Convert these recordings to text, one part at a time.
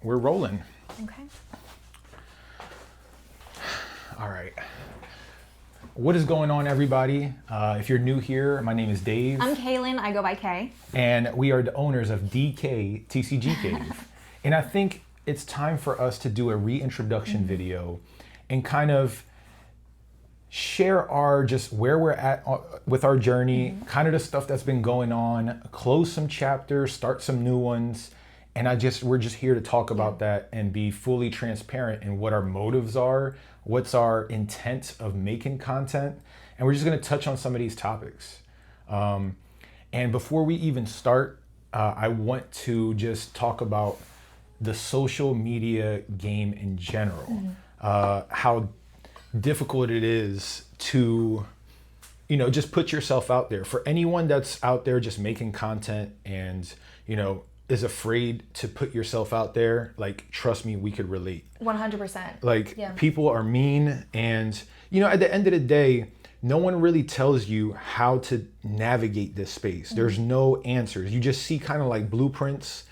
We're rolling. Okay. All right. What is going on, everybody? If you're new here, my name is Dave. I'm Kaylin. I go by Kay. And we are the owners of DK TCG Cave. And I think it's time for us to do a reintroduction video and kind of share just where we're at with our journey, kind of the stuff that's been going on, close some chapters, start some new ones. And we're just here to talk about that and be fully transparent in what our motives are, what's our intent of making content. And we're just going to touch on some of these topics. And before we even start, I want to just talk about the social media game in general, how difficult it is to, just put yourself out there. For anyone that's out there just making content and, is afraid to put yourself out there, like, trust me, we could relate. 100%. People are mean, and at the end of the day, no one really tells you how to navigate this space. There's no answers. You just see kind of like blueprints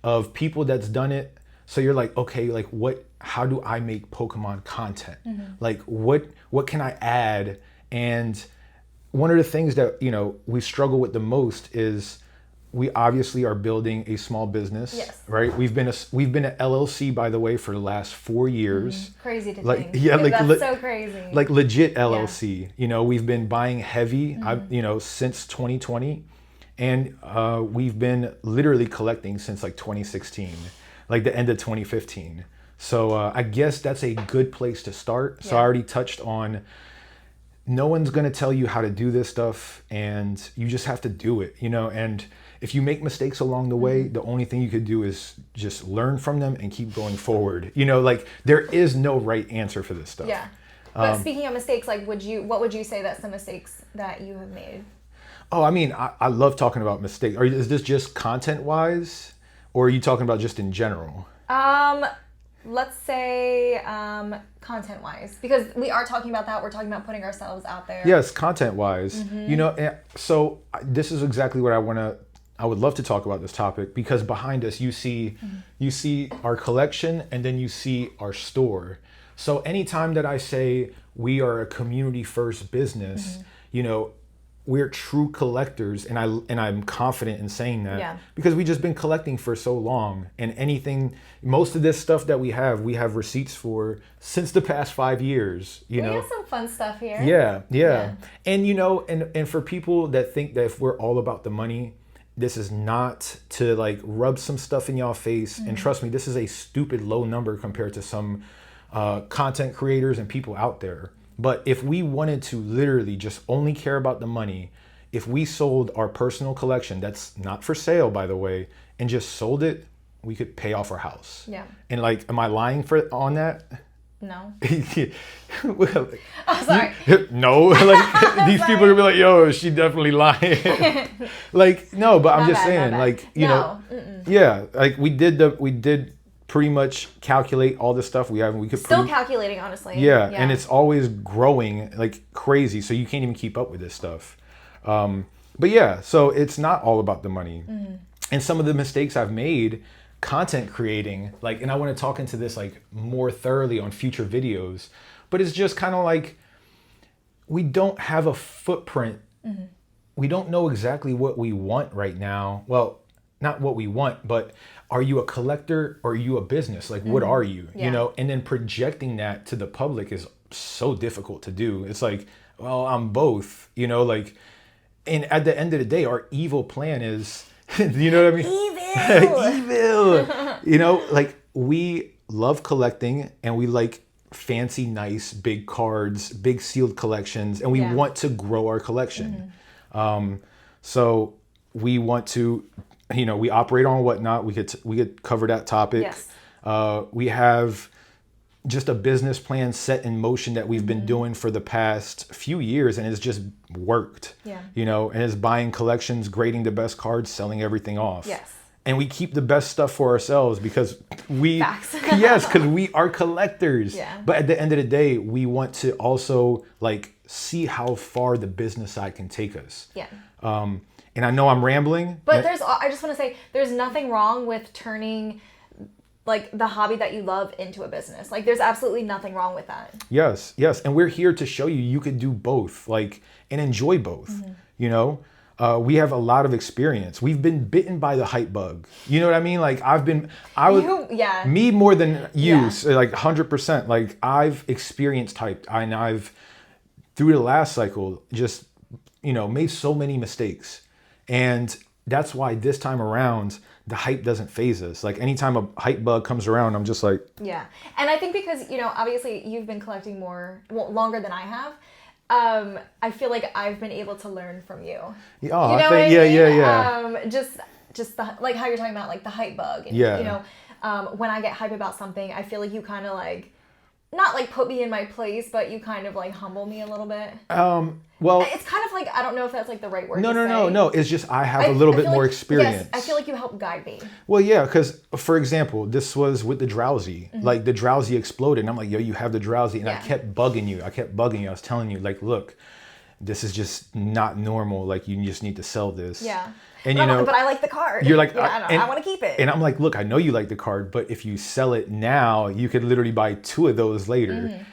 of people that's done it. So you're like, okay, like how do I make Pokemon content? Like what can I add? And one of the things that, we struggle with the most is we obviously are building a small business, right? We've been an LLC, by the way, for the last 4 years. Crazy to think. That's so crazy. Like legit LLC. We've been buying heavy, since 2020, and we've been literally collecting since like 2016, like the end of 2015. So I guess that's a good place to start. So I already touched on, no one's gonna tell you how to do this stuff, and you just have to do it, and if you make mistakes along the way, the only thing you could do is just learn from them and keep going forward. Like there is no right answer for this stuff. Yeah. But speaking of mistakes, like what would you say that's the mistakes that you have made? Oh, I mean, I love talking about mistakes. Is this just content wise, or are you talking about just in general? Let's say content wise, because we are talking about that. We're talking about putting ourselves out there. Yes, content wise. So this is exactly what I would love to talk about this topic, because behind us you see our collection, and then you see our store. So anytime that I say we are a community first business, we're true collectors, and I'm confident in saying that because we've just been collecting for so long, and most of this stuff that we have receipts for since the past 5 years. We have some fun stuff here. Yeah. And and for people that think that if we're all about the money, this is not to like rub some stuff in y'all face. And trust me, this is a stupid low number compared to some content creators and people out there. But if we wanted to literally just only care about the money, if we sold our personal collection, that's not for sale, by the way, and just sold it, we could pay off our house. Yeah. And like, am I lying on that? No. Well, I'm sorry. No, like these people are gonna be like, yo, she definitely lying. Like, no, but I'm just saying, like, yeah, like we did pretty much calculate all the stuff we have, and we could still calculating, honestly. Yeah, and it's always growing like crazy, so you can't even keep up with this stuff. But yeah, so it's not all about the money. And some of the mistakes I've made content creating, like, and I want to talk into this like more thoroughly on future videos, but it's just kind of like, we don't have a footprint. We don't know exactly what we want right now. Well, not what we want, but are you a collector or are you a business? Like, what are you? And then projecting that to the public is so difficult to do. It's like, well, I'm both, like, and at the end of the day, our evil plan is, you know what I mean? Evil. Like, we love collecting, and we like fancy, nice, big cards, big sealed collections, and we want to grow our collection. So we want to, we operate on Whatnot. We could cover that topic. Yes. We have just a business plan set in motion that we've been doing for the past few years, and it's just worked. And it's buying collections, grading the best cards, selling everything off. Yes. And we keep the best stuff for ourselves because Facts. Yes, because we are collectors. Yeah. But at the end of the day, we want to also like see how far the business side can take us. Yeah. And I know I'm rambling. But I just want to say, there's nothing wrong with turning like the hobby that you love into a business. Like there's absolutely nothing wrong with that. Yes, yes. And we're here to show you you could do both, like, and enjoy both, you know? We have a lot of experience. We've been bitten by the hype bug. You know what I mean? Like me more than you, like 100%. Like I've experienced hype, and I've, through the last cycle, just, made so many mistakes. And that's why this time around, the hype doesn't phase us. Like anytime a hype bug comes around, I'm just like... Yeah. And I think because, obviously you've been collecting longer than I have. I feel like I've been able to learn from you. Oh, you know what I mean? Yeah. Just the, like how you're talking about like the hype bug. And, when I get hype about something, I feel like you kind of like, not like put me in my place, but you kind of like humble me a little bit. Well, it's kind of like, I don't know if that's like the right word. No. It's just I have a little bit more experience. Yes, I feel like you help guide me. Well, yeah, because for example, this was with the drowsy. Like the drowsy exploded, and I'm like, yo, you have the drowsy, and I kept bugging you. I was telling you, like, look, this is just not normal. Like you just need to sell this. Yeah. And but I like the card. You're like, I want to keep it. And I'm like, look, I know you like the card, but if you sell it now, you could literally buy 2 of those later.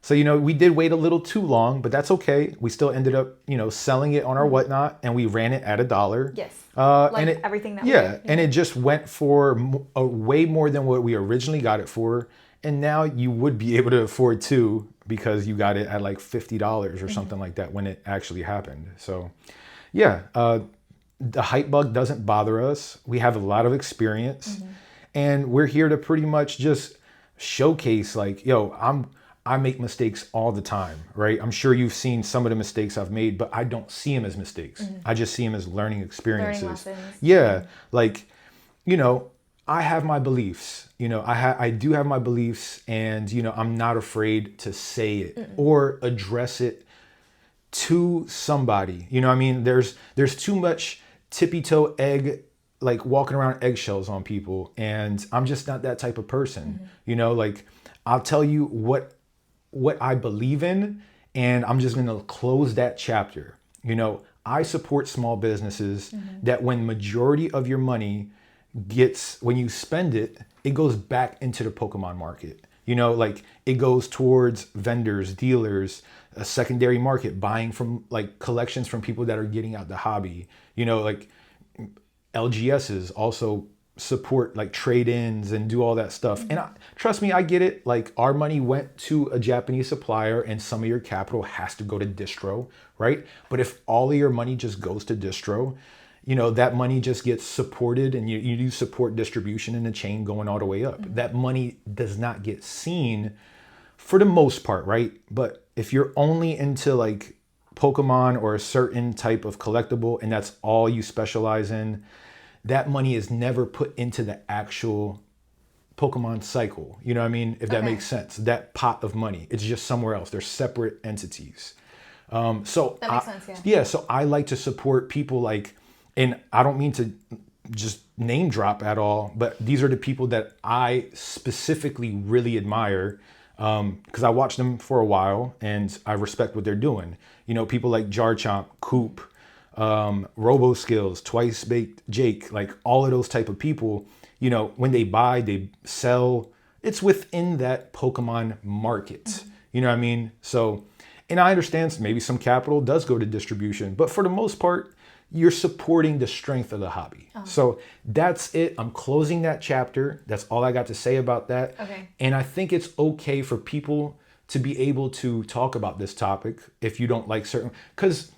So, we did wait a little too long, but that's okay. We still ended up, selling it on our whatnot, and we ran it at $1. Yes. And everything that and it just went for way more than what we originally got it for. And now you would be able to afford 2 because you got it at like $50 or something like that when it actually happened. So, yeah, the hype bug doesn't bother us. We have a lot of experience, and we're here to pretty much just showcase like, yo, I make mistakes all the time, right? I'm sure you've seen some of the mistakes I've made, but I don't see them as mistakes. I just see them as learning experiences. Learning lessons. Yeah, like, I have my beliefs. I do have my beliefs, and I'm not afraid to say it or address it to somebody. I mean, there's too much tippy toe egg, like walking around eggshells on people, and I'm just not that type of person. Like I'll tell you what I believe in, and I'm just gonna close that chapter. I support small businesses that when majority of your money when you spend it, it goes back into the Pokemon market. Like it goes towards vendors, dealers, a secondary market, buying from like collections from people that are getting out the hobby. Like LGSs also support like trade-ins and do all that stuff. And trust me, I get it. Like our money went to a Japanese supplier, and some of your capital has to go to distro, right? But if all of your money just goes to distro, that money just gets supported, and you do support distribution in the chain going all the way up. That money does not get seen for the most part, right? But if you're only into like Pokemon or a certain type of collectible, and that's all you specialize in, that money is never put into the actual Pokemon cycle. You know what I mean? If that makes sense. That pot of money, it's just somewhere else. They're separate entities. So that makes sense, yeah. So I like to support people like, and I don't mean to just name drop at all, but these are the people that I specifically really admire, because I watched them for a while and I respect what they're doing. People like Jarchomp, Coop, Robo Skills, Twice Baked Jake, like all of those type of people, when they buy, they sell, it's within that Pokemon market. You know what I mean? So, and I understand maybe some capital does go to distribution, but for the most part, you're supporting the strength of the hobby. So that's it. I'm closing that chapter. That's all I got to say about that. Okay. And I think it's okay for people to be able to talk about this topic if you don't like certain, because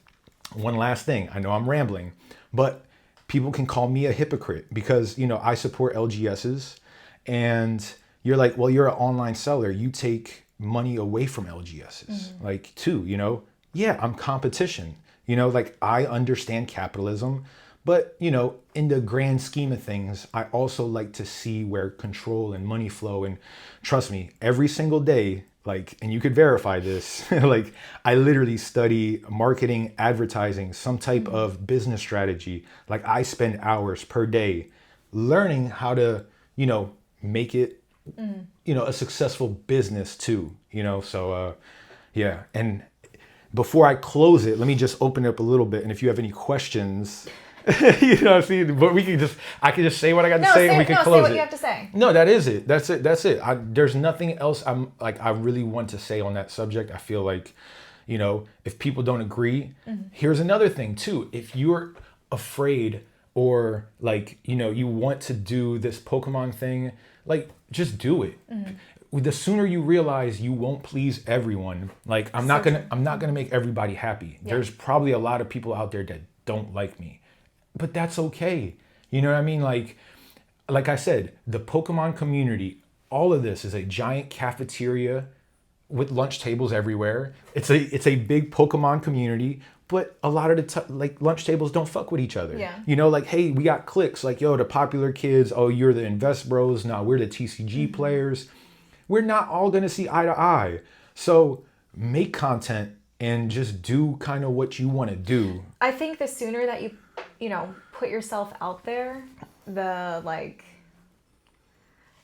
one last thing, I know I'm rambling, but people can call me a hypocrite because, I support LGSs, and you're like, well, you're an online seller. You take money away from LGSs, like too, yeah, I'm competition. Like I understand capitalism, but in the grand scheme of things, I also like to see where control and money flow. And trust me, every single day, like, and you could verify this, like I literally study marketing, advertising, some type of business strategy. Like I spend hours per day learning how to, make it, a successful business too, so yeah. And before I close it, let me just open it up a little bit. And if you have any questions, You know what I'm saying? But I can just say what I got to say and we can close it. Say what you have to say. No, that is it. That's it. There's nothing else I really want to say on that subject. I feel like, you know, if people don't agree, here's another thing too. If you're afraid or like, you know, you want to do this Pokemon thing, like just do it. The sooner you realize you won't please everyone, like I'm not gonna make everybody happy. Yeah. There's probably a lot of people out there that don't like me. But that's okay. You know what I mean? Like I said, the Pokemon community, all of this is a giant cafeteria with lunch tables everywhere. It's a big Pokemon community, but a lot of the lunch tables don't fuck with each other. Yeah. You know, like, hey, we got cliques. Like, yo, the popular kids, oh, you're the invest bros. Now we're the TCG players. We're not all gonna see eye to eye. So make content and just do kind of what you want to do. I think the sooner that you know, put yourself out there, the like,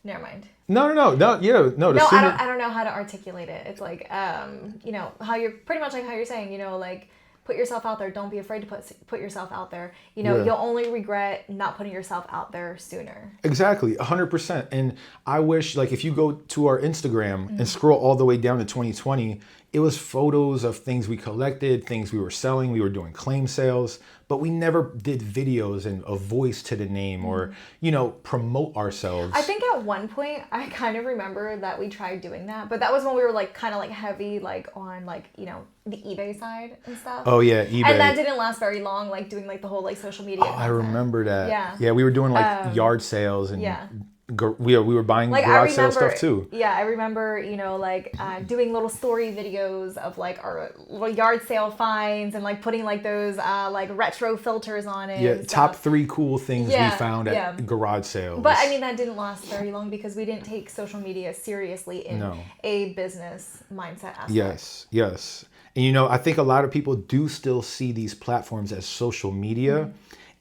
never mind. No. No, I don't know how to articulate it. It's like, you know, how you're pretty much like how you're saying, you know, like put yourself out there. Don't be afraid to put yourself out there. You know, you'll only regret not putting yourself out there sooner. Exactly, 100%. And I wish, like, if you go to our Instagram and scroll all the way down to 2020, it was photos of things we collected, things we were selling. We were doing claim sales, but we never did videos and a voice to the name or, you know, promote ourselves. I think at one point I kind of remember that we tried doing that, but that was when we were like kind of like heavy, like on like, you know, the eBay side and stuff. Oh yeah, eBay. And that didn't last very long, like doing like the whole like social media. Oh, I remember that. Yeah. Yeah, we were doing like yard sales and we were buying like, garage sale stuff too. Yeah, I remember, you know, like doing little story videos of like our little yard sale finds and like putting like those like retro filters on it. Yeah, top 3 cool things we found at garage sales. But I mean, that didn't last very long because we didn't take social media seriously in a business mindset aspect. Yes. And you know, I think a lot of people do still see these platforms as social media.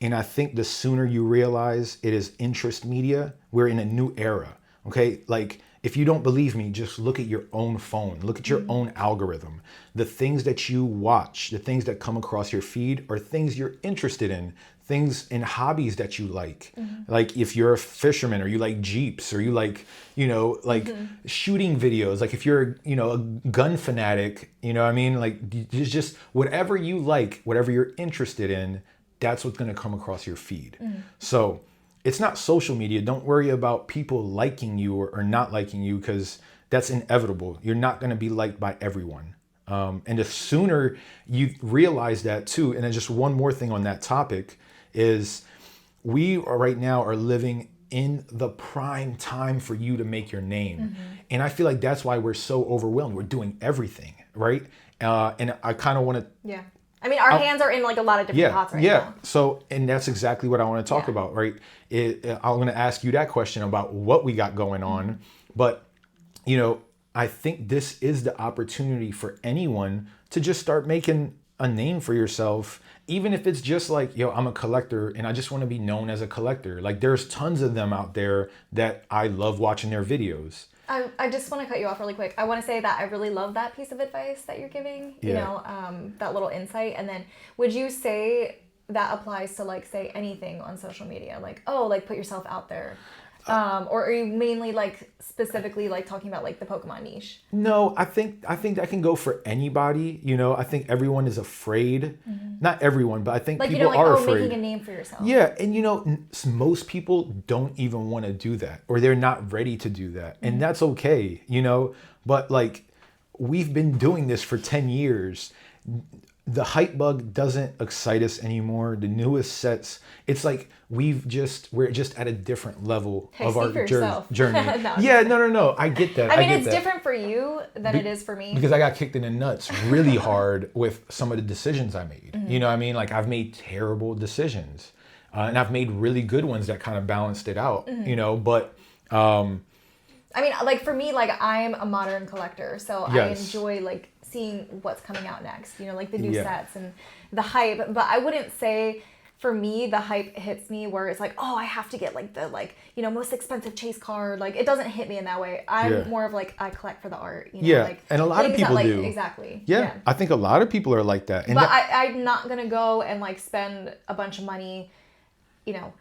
And I think the sooner you realize it is interest media, we're in a new era, okay? Like, if you don't believe me, just look at your own phone. Look at your own algorithm. The things that you watch, the things that come across your feed are things you're interested in, things and hobbies that you like. Like if you're a fisherman or you like Jeeps or you like, you know, like shooting videos. Like if you're, you know, a gun fanatic, you know what I mean? Like just whatever you like, whatever you're interested in, that's what's going to come across your feed. So it's not social media. Don't worry about people liking you or not liking you because that's inevitable. You're not going to be liked by everyone. And the sooner you realize that too, and then just one more thing on that topic is we are right now are living in the prime time for you to make your name. And I feel like that's why we're so overwhelmed. We're doing everything, right? And I kind of want to... Yeah. I mean, our hands are in like a lot of different pots right now. So, and that's exactly what I want to talk about, right? I'm going to ask you that question about what we got going on. But, you know, I think this is the opportunity for anyone to just start making a name for yourself, even if it's just like, yo, I'm a collector and I just want to be known as a collector. Like there's tons of them out there that I love watching their videos. I just want to cut you off really quick. I want to say that I really love that piece of advice that you're giving, you know, that little insight. And then would you say that applies to like, say anything on social media? Like, oh, like put yourself out there. Or are you mainly like specifically like talking about like the Pokemon niche? No, I think that can go for anybody. You know, I think everyone is afraid. Not everyone, but I think like, people are afraid. Making a name for yourself. Yeah, and you know, most people don't even want to do that, or they're not ready to do that, and that's okay. You know, but like we've been doing this for 10 years. The hype bug doesn't excite us anymore. The newest sets, it's like we're just at a different level of our journey. No. I get that. I mean, it's different for you than it is for me. Because I got kicked in the nuts really hard with some of the decisions I made. You know what I mean? Like I've made terrible decisions. And I've made really good ones that kind of balanced it out, you know, but... I mean, like for me, like I'm a modern collector, so I enjoy like seeing what's coming out next, you know, like the new sets and the hype. But I wouldn't say for me, the hype hits me where it's like, oh, I have to get like the most expensive chase card. Like it doesn't hit me in that way. I'm more of like I collect for the art. Like, and a lot of people do. Exactly. Yeah, I think a lot of people are like that. And but I'm not gonna go and like spend a bunch of money,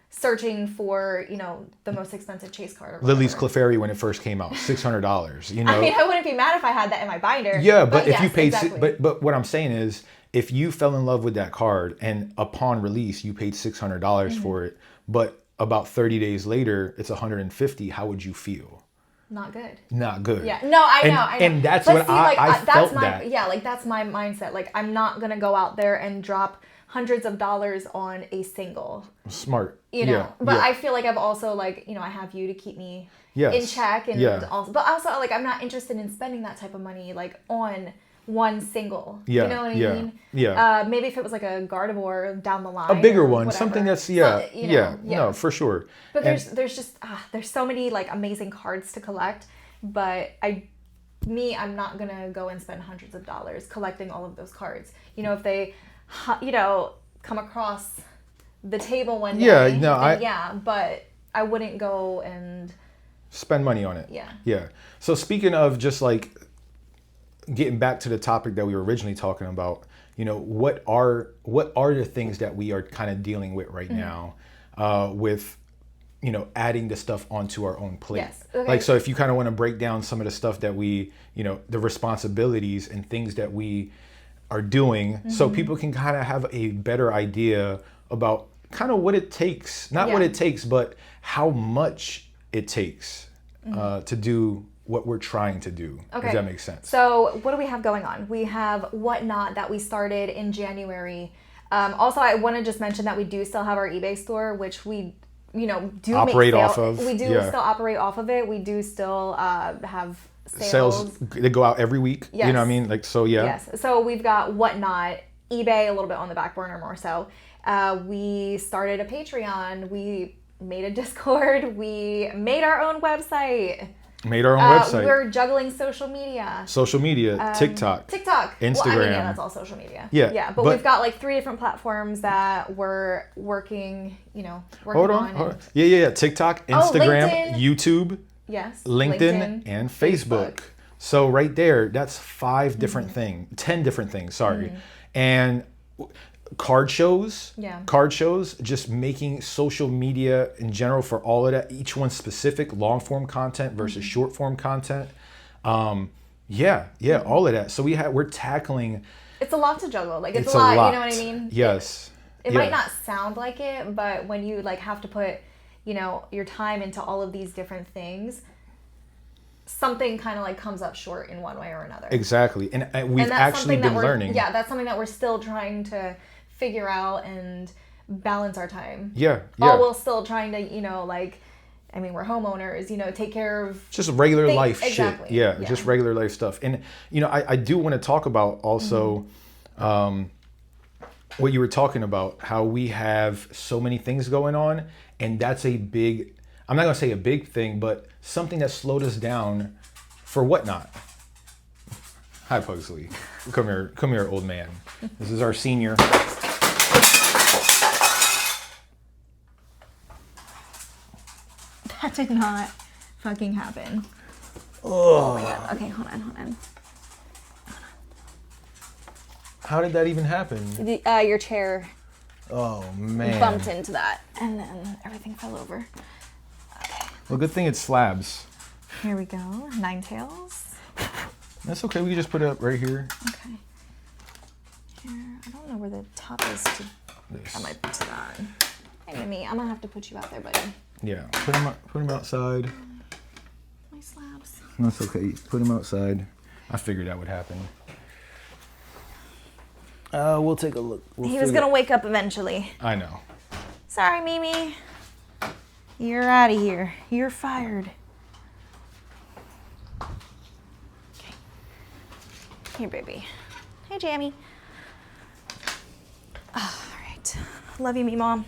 searching for the most expensive chase card. Lily's Clefairy when it first came out, $600. I mean, I wouldn't be mad if I had that in my binder. Yeah, but if you paid, exactly. but what I'm saying is, if you fell in love with that card and upon release you paid $600 for it, but about 30 days later it's $150, how would you feel? Not good. Not good. Yeah. No, I know. And that's what I felt that. Yeah, like that's my mindset. Like I'm not gonna go out there and drop hundreds of dollars on a single. Smart. But I feel like I've also like, I have you to keep me in check and also, but also like I'm not interested in spending that type of money like on one single. Yeah. You know what I mean? Yeah. Maybe if it was like a Gardevoir down the line. A bigger one, whatever. something that's no, for sure. But there's just there's so many like amazing cards to collect, but I'm not gonna go and spend hundreds of dollars collecting all of those cards. If they come across the table one day, but I wouldn't go and spend money on it. Yeah. So speaking of just like getting back to the topic that we were originally talking about, what are the things that we are kind of dealing with right now with adding the stuff onto our own plate. Yes. Okay. Like, so if you kind of want to break down some of the stuff that we, the responsibilities and things that we are doing, so people can kind of have a better idea about kind of what it takes, not what it takes, but how much it takes to do what we're trying to do. Okay. If that makes sense. So what do we have going on? We have Whatnot that we started in January. Also, I want to just mention that we do still have our eBay store, which we, do operate make off of. We do still operate off of it. We do still have sales. They go out every week. Yes. You know what I mean? Like, so yeah. Yes. So we've got Whatnot, eBay a little bit on the back burner more so. We started a Patreon. We made a Discord. We made our own website. We're juggling social media. TikTok, Instagram. Well, I mean, that's all social media. Yeah. But we've got like 3 different platforms that we're working, Hold on. Yeah. TikTok, Instagram, YouTube. Yes. LinkedIn and Facebook. So right there, that's 5 different things, 10 different things, sorry. And card shows, just making social media in general for all of that, each one specific, long form content versus short form content. All of that. So we're tackling. It's a lot to juggle. Like it's a lot, you know what I mean? Yes. It might not sound like it, but when you like have to put, your time into all of these different things, something kind of like comes up short in one way or another. Exactly. And we've actually been learning. Yeah, that's something that we're still trying to figure out and balance our time. Yeah. All while still trying to, we're homeowners, take care of just regular life shit. Yeah, just regular life stuff. And, I do want to talk about also what you were talking about, how we have so many things going on. And that's a big, I'm not going to say a big thing, but something that slowed us down for Whatnot. Hi, Pugsley. Come here, old man. This is our senior. That did not fucking happen. Oh my god. Okay, hold on. How did that even happen? Your chair. Oh man. Bumped into that, and then everything fell over. Okay. Well, good thing it's slabs. Here we go. 9 tails. That's okay. We can just put it up right here. Okay. Here, I don't know where the top is to. This. I might put that. Hey, me. I'm gonna have to put you out there, buddy. Yeah. Put them outside. My slabs. That's okay. Put them outside. I figured that would happen. We'll take a look. He was gonna wake up eventually. I know. Sorry, Mimi. You're out of here. You're fired. Okay. Here, baby. Hey, Jammy. Oh, all right. Love you, me mom.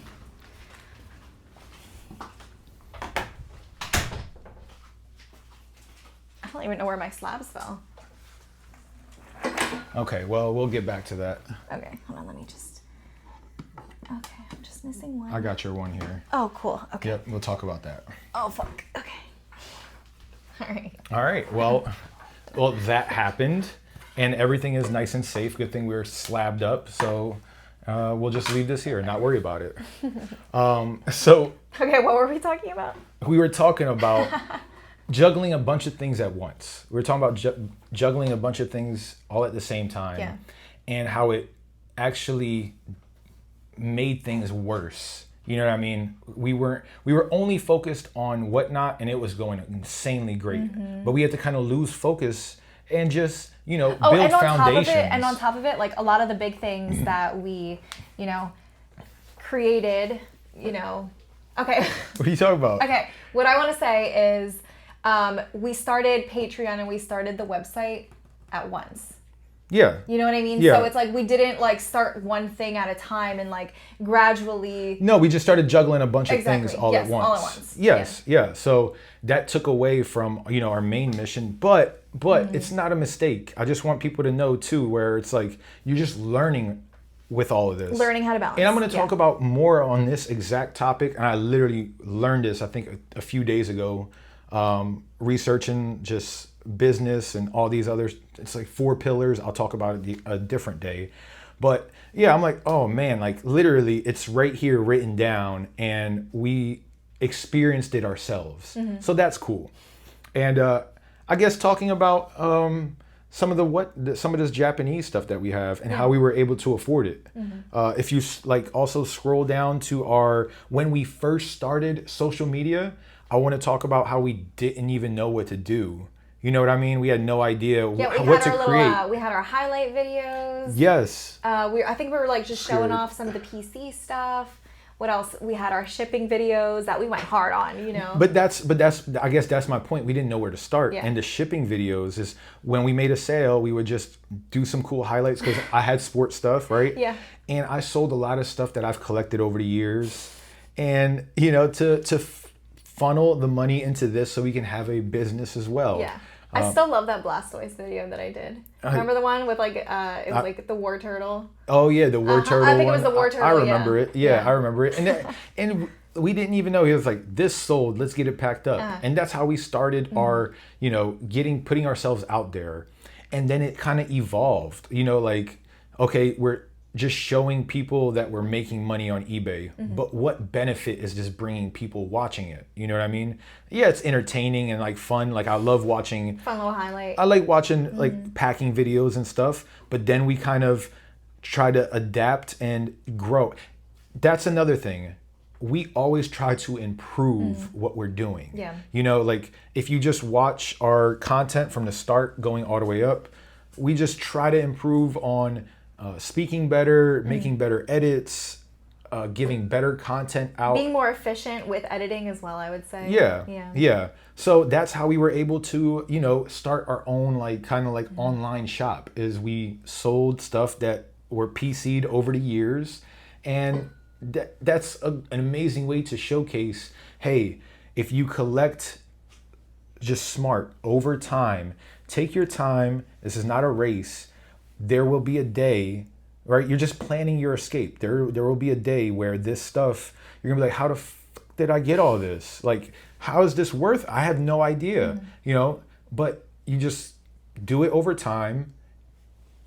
I don't even know where my slabs fell. Okay, well, we'll get back to that. Okay, hold on, let me just Okay, I'm just missing one. I got your one here. Oh, cool. Okay. Yep, we'll talk about that. Oh, fuck. Okay. All right. Well, that happened, and everything is nice and safe. Good thing we were slabbed up, so we'll just leave this here and not worry about it. So. Okay, what were we talking about? We were talking about juggling a bunch of things at once. We were talking about juggling a bunch of things all at the same time, and how it actually made things worse. You know what I mean? We were only focused on whatnot, and it was going insanely great. But we had to kind of lose focus and just, build foundations. And on top of it, like a lot of the big things that we, created, Okay. What are you talking about? Okay. What I want to say is we started Patreon and we started the website at once. Yeah. You know what I mean? Yeah. So it's like we didn't like start one thing at a time and like gradually. No, we just started juggling a bunch of things all at once. All at once. Yes, yeah. So that took away from, our main mission, but it's not a mistake. I just want people to know too, where it's like you're just learning with all of this. Learning how to balance. And I'm going to talk about more on this exact topic. And I literally learned this, I think, a few days ago, researching just business and all these others. It's like 4 pillars. I'll talk about it a different day. But yeah, I'm like, oh man, like literally it's right here written down and we experienced it ourselves. So that's cool. And I guess talking about some of this Japanese stuff that we have and how we were able to afford it. If you also scroll down to when we first started social media, I want to talk about how we didn't even know what to do. You know what I mean? We had no idea what to create. We had our highlight videos. Yes. I think we were like just showing off some of the PC stuff. What else? We had our shipping videos that we went hard on, But that's I guess that's my point. We didn't know where to start. And the shipping videos is when we made a sale, we would just do some cool highlights because I had sports stuff, right? Yeah. And I sold a lot of stuff that I've collected over the years. And, to funnel the money into this so we can have a business as well. Yeah. I still love that Blastoise video that I did. Remember the one with it was like the war turtle? Oh yeah, the war turtle. I think it was the war turtle. I remember it. Yeah, I remember it. And we didn't even know. He was like, "This sold. Let's get it packed up." And that's how we started our, putting ourselves out there. And then it kind of evolved. Okay, we're just showing people that we're making money on eBay. But what benefit is this bringing people watching it? You know what I mean? Yeah, it's entertaining and fun. I love watching fun little highlight. I like watching packing videos and stuff, but then we kind of try to adapt and grow. That's another thing. We always try to improve what we're doing. Yeah. If you just watch our content from the start going all the way up, we just try to improve on speaking better, making better edits, giving better content out. Being more efficient with editing as well, I would say. Yeah. So that's how we were able to, start our own online shop is we sold stuff that were PC'd over the years. And that's an amazing way to showcase, hey, if you collect just smart over time, take your time. This is not a race. There will be a day, right? You're just planning your escape. There will be a day where this stuff, you're gonna be like, how the fuck did I get all this? How is this worth? I have no idea, but you just do it over time.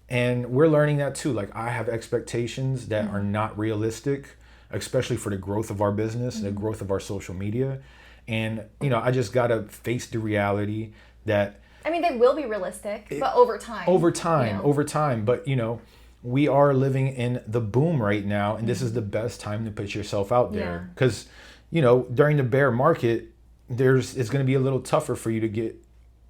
And we're learning that too. I have expectations that are not realistic, especially for the growth of our business, the growth of our social media. And, I just gotta face the reality that they will be realistic, but over time. Over time. But, we are living in the boom right now, and this is the best time to put yourself out there. Because, during the bear market, it's going to be a little tougher for you to get,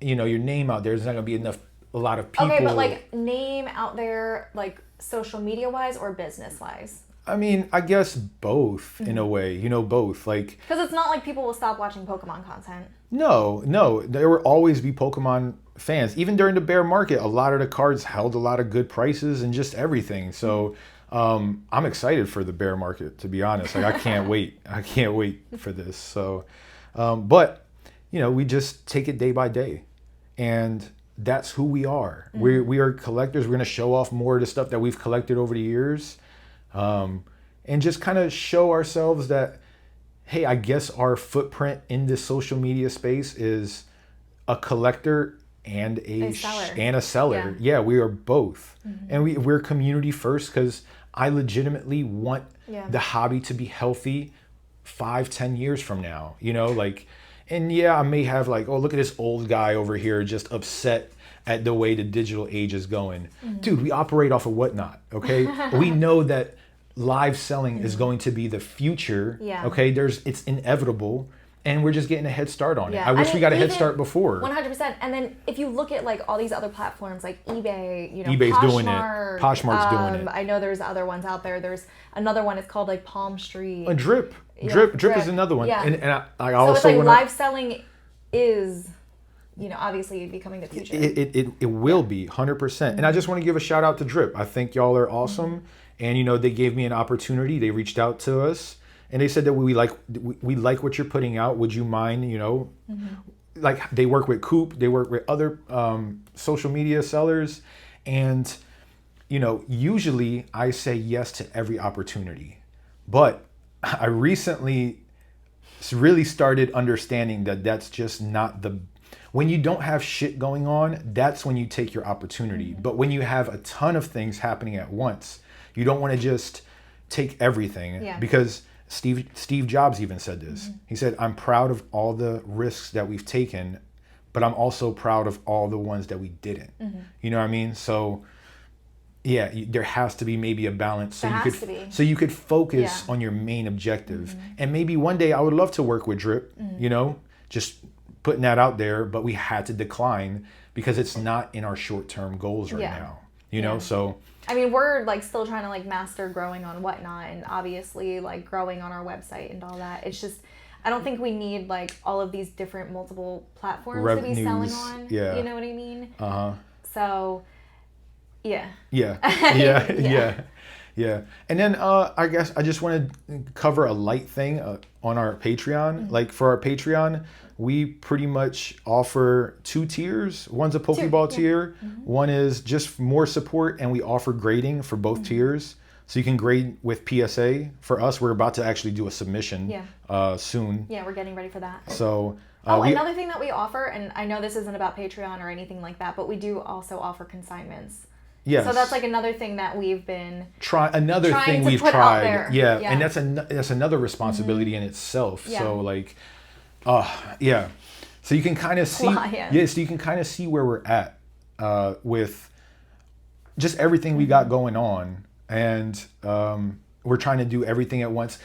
your name out there. There's not going to be a lot of people. Okay, but name out there, social media wise or business wise? I guess both in a way, both. Because it's not like people will stop watching Pokemon content. No, there will always be Pokemon fans. Even during the bear market, a lot of the cards held a lot of good prices and just everything. So I'm excited for the bear market, to be honest. I can't wait. I can't wait for this. So, but, we just take it day by day. And that's who we are. We are collectors. We're going to show off more of the stuff that we've collected over the years. and just kind of show ourselves that, hey, I guess our footprint in this social media space is a collector and a seller. Yeah, we are both. And we're community first, because I legitimately want the hobby to be healthy 5-10 years from now, you know, like, and yeah, I may have like, oh, look at this old guy over here just upset at the way the digital age is going. Dude, we operate off of Whatnot, okay? We know that live selling is going to be the future, okay? It's inevitable, and we're just getting a head start on it. I wish we got a head start before. 100%. And then if you look at like all these other platforms like eBay, you know, eBay's doing it. Poshmark's doing it. I know there's other ones out there. There's another one. It's called like Palm Street. Drip is another one. Yeah. And I so also it's like live selling is, you know, obviously becoming the future. It will be 100%. And I just want to give a shout out to Drip. I think y'all are awesome. And you know, they gave me an opportunity. They reached out to us. And they said that we like what you're putting out. Would you mind, you know, like they work with Coop, they work with other social media sellers. And, you know, usually I say yes to every opportunity. But I recently really started understanding that that's just not when you don't have shit going on, that's when you take your opportunity. But when you have a ton of things happening at once, you don't want to just take everything, because Steve Jobs even said this. He said, I'm proud of all the risks that we've taken, but I'm also proud of all the ones that we didn't. You know what I mean? So yeah, there has to be maybe a balance. So you could focus on your main objective. And maybe one day I would love to work with Drip, you know, just putting that out there, but we had to decline because it's not in our short-term goals right now, you know? So I mean, we're like still trying to like master growing on Whatnot, and obviously like growing on our website and all that. It's just, I don't think we need like all of these different multiple platforms to be selling on. You know what I mean? So, yeah. Yeah. And then I guess I just want to cover a light thing on our Patreon. Like for our Patreon, we pretty much offer 2 tiers. One's a Pokeball tier. One is just more support, and we offer grading for both tiers. So you can grade with PSA. For us, we're about to actually do a submission soon. Yeah, we're getting ready for that. So another thing that we offer, and I know this isn't about Patreon or anything like that, but we do also offer consignments. Yes. So that's like another thing that we've been trying we've tried. Yeah, and that's another responsibility in itself. So like, so you can kind of see, so you can kind of see where we're at with just everything we got going on, and we're trying to do everything at once.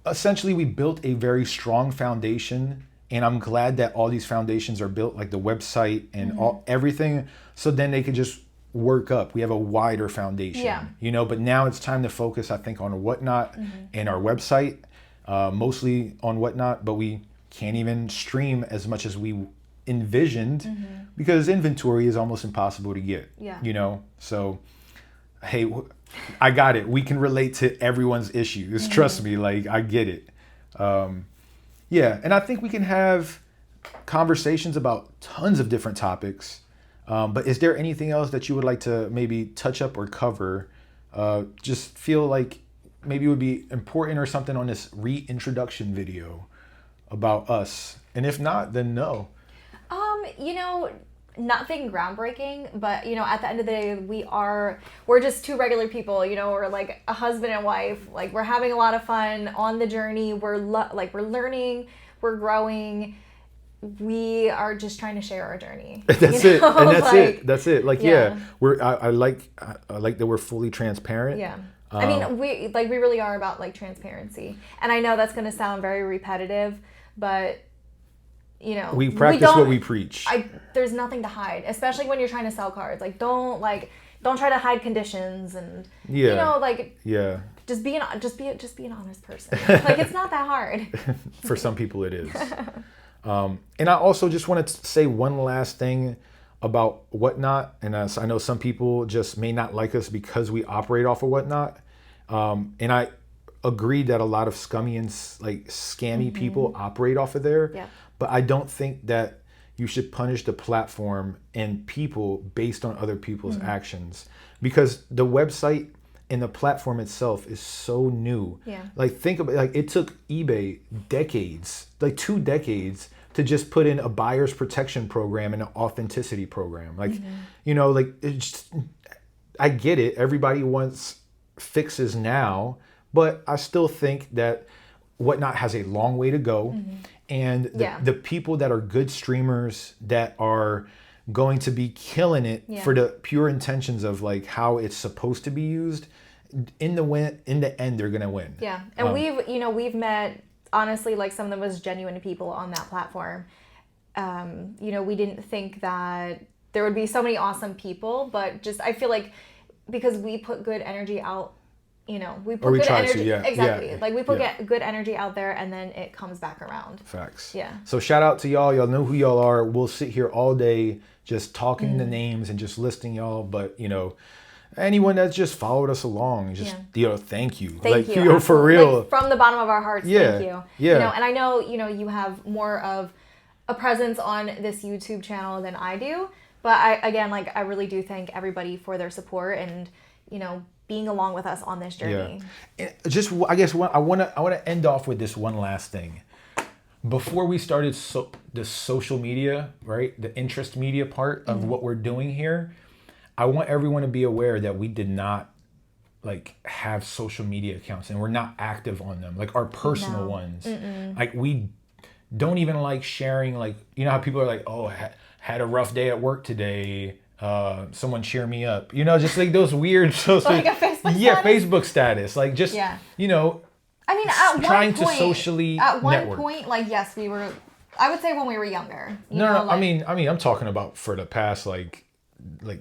Essentially, we built a very strong foundation, and I'm glad that all these foundations are built, like the website and everything, so then they could just work up. We have a wider foundation, you know, but now it's time to focus, I think, on Whatnot and our website, mostly on Whatnot, but we can't even stream as much as we envisioned because inventory is almost impossible to get, you know? So, hey, I got it. We can relate to everyone's issues. Trust me, like, I get it. And I think we can have conversations about tons of different topics. But is there anything else that you would like to maybe touch up or cover? Just feel like maybe it would be important or something on this reintroduction video about us. And if not, then no. You know, nothing groundbreaking, but you know, at the end of the day, we're just 2 regular people, you know, we're like a husband and wife, like we're having a lot of fun on the journey. We're we're learning, we're growing. We are just trying to share our journey. That's it. And that's it. Like, I like that we're fully transparent. Yeah. I mean, we really are about like transparency. And I know that's going to sound very repetitive, but you know, we practice what we preach. There's nothing to hide, especially when you're trying to sell cards. Like, don't try to hide conditions and you know, like just be an honest person. Like, it's not that hard. For some people it is. And I also just want to say one last thing about Whatnot. And I know some people just may not like us because we operate off of Whatnot. And I agree that a lot of scummy and like scammy people operate off of there. Yeah. But I don't think that you should punish the platform and people based on other people's actions, because the website and the platform itself is so new. Yeah. Like think about like it took eBay decades, like 2 decades to just put in a buyer's protection program and an authenticity program. Like, you know, like it's just, I get it. Everybody wants fixes now, but I still think that Whatnot has a long way to go. And the people that are good streamers that are going to be killing it for the pure intentions of like how it's supposed to be used, in the end they're gonna win. Yeah. And we've met honestly like some of the most genuine people on that platform. You know, we didn't think that there would be so many awesome people, but just I feel like because we put good energy out, you know, we put good energy. Exactly. Yeah. Like we put good energy out there and then it comes back around. Facts. Yeah. So shout out to y'all. Y'all know who y'all are. We'll sit here all day just talking the names and just listing y'all. But, you know, anyone that's just followed us along, just, you know, thank you. Thank you. You know, for real. Like, from the bottom of our hearts, thank you. Yeah. You know, and I know, you know, you have more of a presence on this YouTube channel than I do. But I really do thank everybody for their support and, you know, being along with us on this journey. Yeah. Just, I guess I want to end off with this one last thing. Before we started the social media, right, the interest media part of what we're doing here, I want everyone to be aware that we did not like have social media accounts and we're not active on them, like our personal ones. Like we don't even like sharing, like, you know how people are like, oh, had a rough day at work today. Someone cheer me up. You know, just like those weird social, like a Facebook status? Facebook status. Like just, you know, I mean, at trying one point, to socially at one network. Point, like, yes, we were, I would say when we were younger. No, like, I mean, I'm talking about for the past, like, I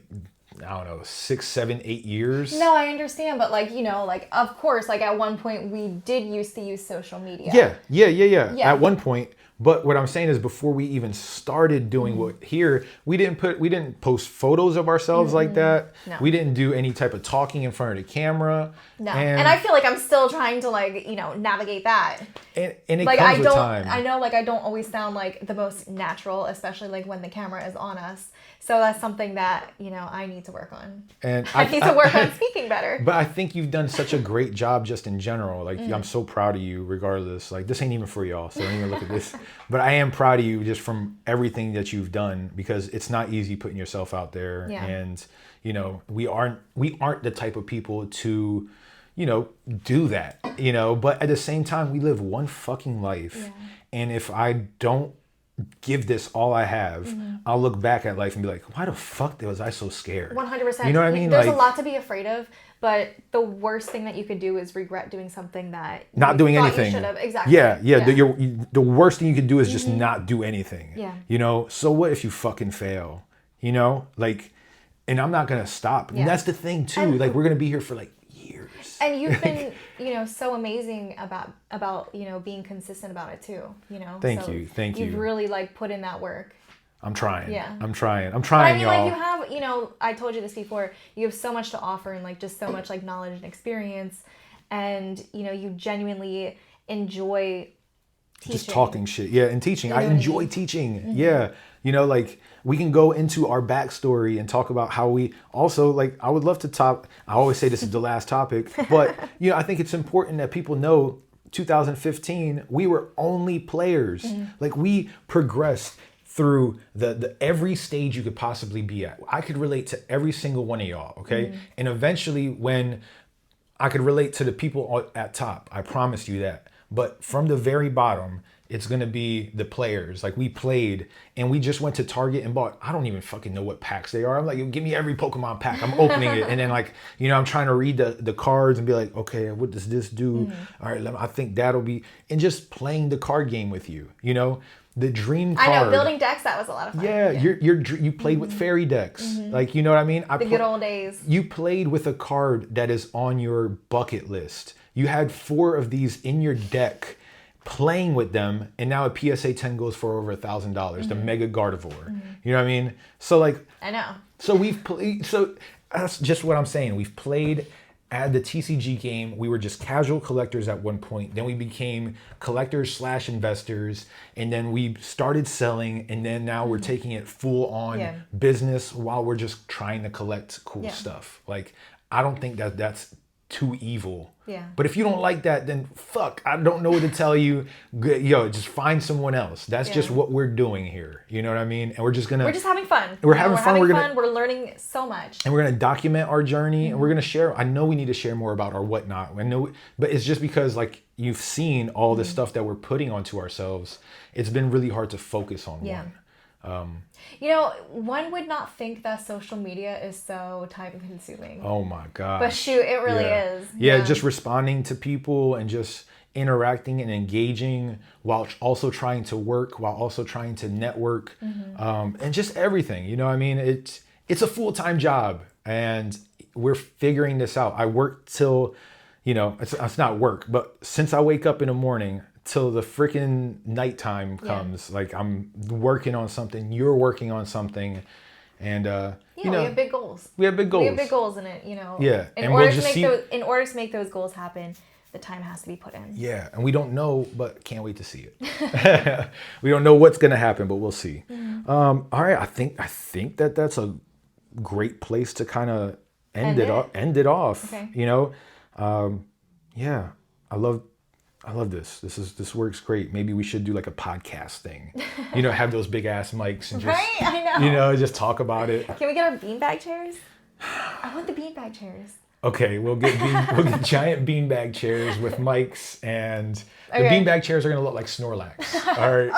don't know, 6, 7, 8 years. No, I understand. But like, you know, like, of course, like at one point we did used to use social media. Yeah. At one point. But what I'm saying is before we even started doing what here, we didn't post photos of ourselves like that. No. We didn't do any type of talking in front of the camera. No. And I feel like I'm still trying to like, you know, navigate that. And it like, comes with time. I know like I don't always sound like the most natural, especially like when the camera is on us. So that's something that, you know, I need to work on. And I need to work on speaking better. But I think you've done such a great job just in general. Like, I'm so proud of you regardless. Like, this ain't even for y'all, so don't even look at this. But I am proud of you just from everything that you've done because it's not easy putting yourself out there. Yeah. And, you know, we aren't the type of people to, you know, do that, you know. But at the same time, we live one fucking life. Yeah. And if I don't give this all I have, I'll look back at life and be like, why the fuck was I so scared? 100%. You know what I mean? There's a lot to be afraid of, but the worst thing that you could do is regret doing something that not doing anything. You should have. Exactly. Yeah. The worst thing you could do is just not do anything. Yeah. You know, so what if you fucking fail? You know, like, and I'm not gonna stop. Yeah. And that's the thing too. And, like, we're gonna be here for like years. And you've been, you know, so amazing about you know being consistent about it too. You know. Thank you. You've really like put in that work. I'm trying. Yeah. I'm trying, but I mean, y'all. like you have, you know, I told you this before. You have so much to offer and like just so much like knowledge and experience, and you know, you genuinely enjoy teaching. Just talking shit, yeah, and teaching. I enjoy teaching. Yeah, you know, like we can go into our backstory and talk about how we also like. I would love to I always say this is the last topic, but you know, I think it's important that people know. 2015, we were only players. Like we progressed through the every stage you could possibly be at. I could relate to every single one of y'all, okay? And eventually when I could relate to the people at top, I promise you that. But from the very bottom, it's gonna be the players. Like we played and we just went to Target and bought, I don't even fucking know what packs they are. I'm like, give me every Pokemon pack. I'm opening it. And then like, you know, I'm trying to read the cards and be like, okay, what does this do? All right, I think that'll be, and just playing the card game with you, you know? The dream card. I know, building decks, that was a lot of fun. Yeah. You played with fairy decks. Like, you know what I mean? The good old days. You played with a card that is on your bucket list. You had 4 of these in your deck, playing with them, and now a PSA 10 goes for over $1,000. The Mega Gardevoir. You know what I mean? So like, I know. So we've played. So that's just what I'm saying. We've played at the TCG game. We were just casual collectors at one point. Then we became collectors / investors, and then we started selling, and then now we're taking it full on business while we're just trying to collect cool stuff. Like, I don't think that's too evil. Yeah. But if you don't like that, then fuck, I don't know what to tell you. Yo, just find someone else. That's just what we're doing here. You know what I mean? And we're just having fun. We're having fun. We're learning so much. And we're gonna document our journey, and we're gonna share. I know we need to share more about our whatnot. I know, but it's just because like you've seen all the stuff that we're putting onto ourselves. It's been really hard to focus on one. You know, one would not think that social media is so time consuming. Oh my God. But shoot, it really is. Yeah, just responding to people and just interacting and engaging while also trying to work, while also trying to network, and just everything. You know what I mean? It's a full-time job, and we're figuring this out. I work till, you know, it's not work, but since I wake up in the morning till the freaking nighttime comes, like I'm working on something, you're working on something, and you know, we have big goals. We have big goals in it, you know. Yeah, in order to make those goals happen, the time has to be put in. Yeah, and we don't know, but can't wait to see it. We don't know what's gonna happen, but we'll see. All right, I think that's a great place to kind of end it off. Okay. You know, yeah, I love this. This works great. Maybe we should do like a podcast thing. You know, have those big ass mics and just, right? I know. you know, just talk about it. Can we get our beanbag chairs? I want the beanbag chairs. Okay, we'll get giant beanbag chairs with mics, and the beanbag chairs are gonna look like Snorlax. All right,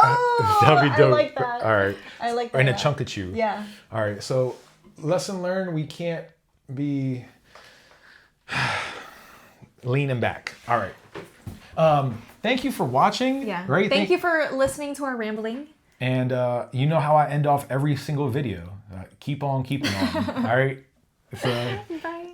that'll be dope. I like that. All right, I like that. And a chunk of chew. Yeah. All right, so lesson learned: we can't be leaning back. All right. Thank you for watching. Yeah. Right. Thank you for listening to our rambling. And you know how I end off every single video. Keep on keeping on. All right. So. Bye.